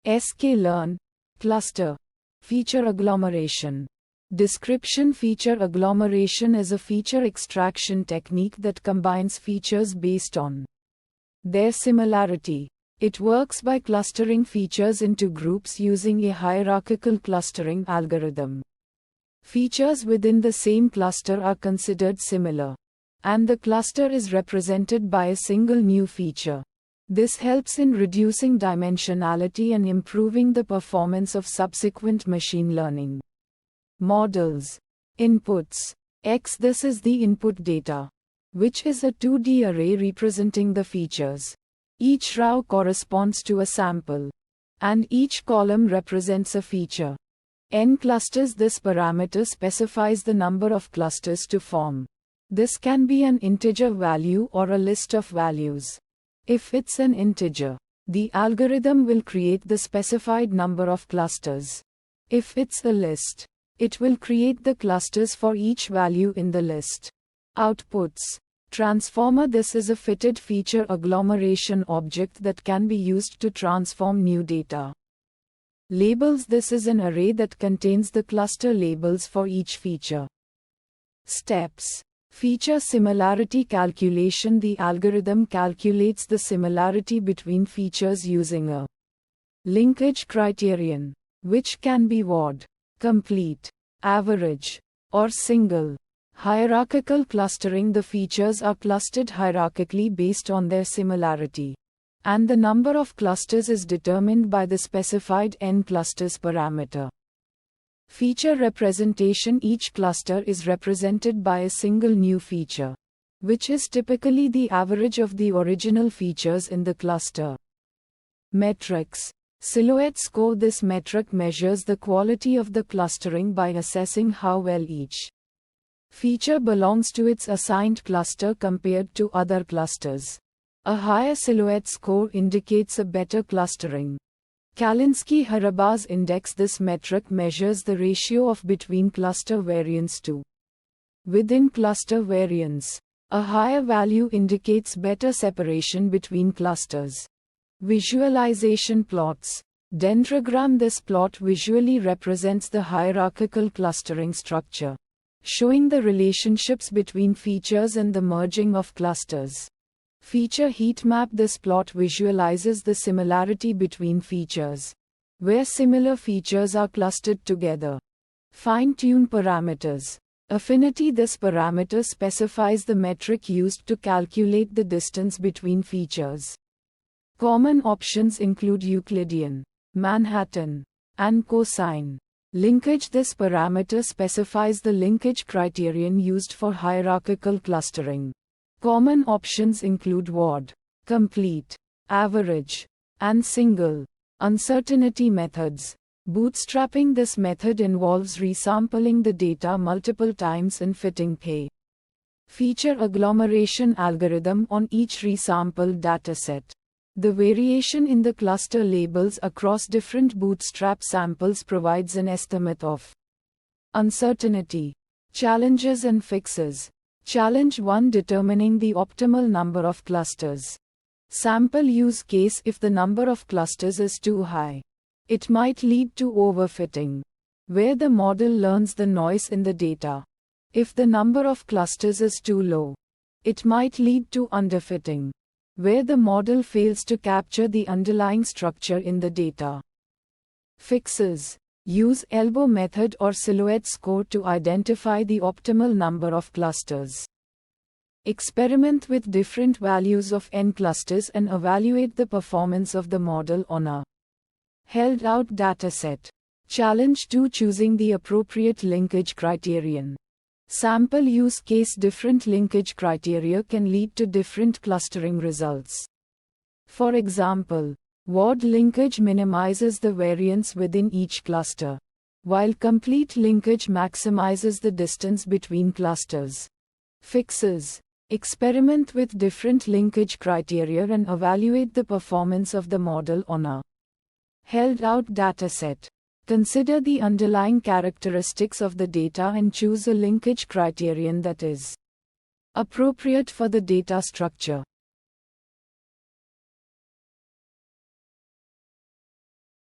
sklearn. Cluster. Feature agglomeration. Description. Feature agglomeration is a feature extraction technique that combines features based on their similarity. It works by clustering features into groups using a hierarchical clustering algorithm. Features within the same cluster are considered similar, and the cluster is represented by a single new feature. This helps in reducing dimensionality and improving the performance of subsequent machine learning models. Inputs. X. This is the input data, which is a 2D array representing the features. Each row corresponds to a sample, and each column represents a feature. N clusters. This parameter specifies the number of clusters to form. This can be an integer value or a list of values. If it's an integer, the algorithm will create the specified number of clusters. If it's a list, it will create the clusters for each value in the list. Outputs. Transformer. This is a fitted feature agglomeration object that can be used to transform new data. Labels. This is an array that contains the cluster labels for each feature. Steps. Feature similarity calculation. The algorithm calculates the similarity between features using a linkage criterion, which can be WORD, complete, average, or single. Hierarchical clustering. The features are clustered hierarchically based on their similarity, and the number of clusters is determined by the specified n clusters parameter. Feature representation. Each cluster is represented by a single new feature, which is typically the average of the original features in the cluster. Metrics. Silhouette score. This metric measures the quality of the clustering by assessing how well each feature belongs to its assigned cluster compared to other clusters. A higher silhouette score indicates a better clustering. Kalinske-Haraba's index. This metric measures the ratio of between cluster variance to within cluster variance. A higher value indicates better separation between clusters. Visualization plots. Dendrogram. This plot visually represents the hierarchical clustering structure, showing the relationships between features and the merging of clusters. Feature heat map. This plot visualizes the similarity between features, where similar features are clustered together. Fine-tune parameters. Affinity. This parameter specifies the metric used to calculate the distance between features. Common options include Euclidean, Manhattan, and cosine. Linkage. This parameter specifies the linkage criterion used for hierarchical clustering. Common options include WORD, complete, average, and single. Uncertainty methods. Bootstrapping. This method involves resampling the data multiple times and fitting a feature agglomeration algorithm on each resampled dataset. The variation in the cluster labels across different bootstrap samples provides an estimate of uncertainty. Challenges and fixes. Challenge 1. Determining the optimal number of clusters. Sample use case. If the number of clusters is too high, it might lead to overfitting, where the model learns the noise in the data. If the number of clusters is too low, it might lead to underfitting, where the model fails to capture the underlying structure in the data. Fixes. Use elbow method or silhouette score to identify the optimal number of clusters. Experiment with different values of n clusters and evaluate the performance of the model on a held out dataset. Challenge 2. Choosing the appropriate linkage criterion. Sample use case. Different linkage criteria can lead to different clustering results. For example, WORD linkage minimizes the variance within each cluster, while complete linkage maximizes the distance between clusters. Fixes. Experiment with different linkage criteria and evaluate the performance of the model on a held out dataset. Consider the underlying characteristics of the data and choose a linkage criterion that is appropriate for the data structure.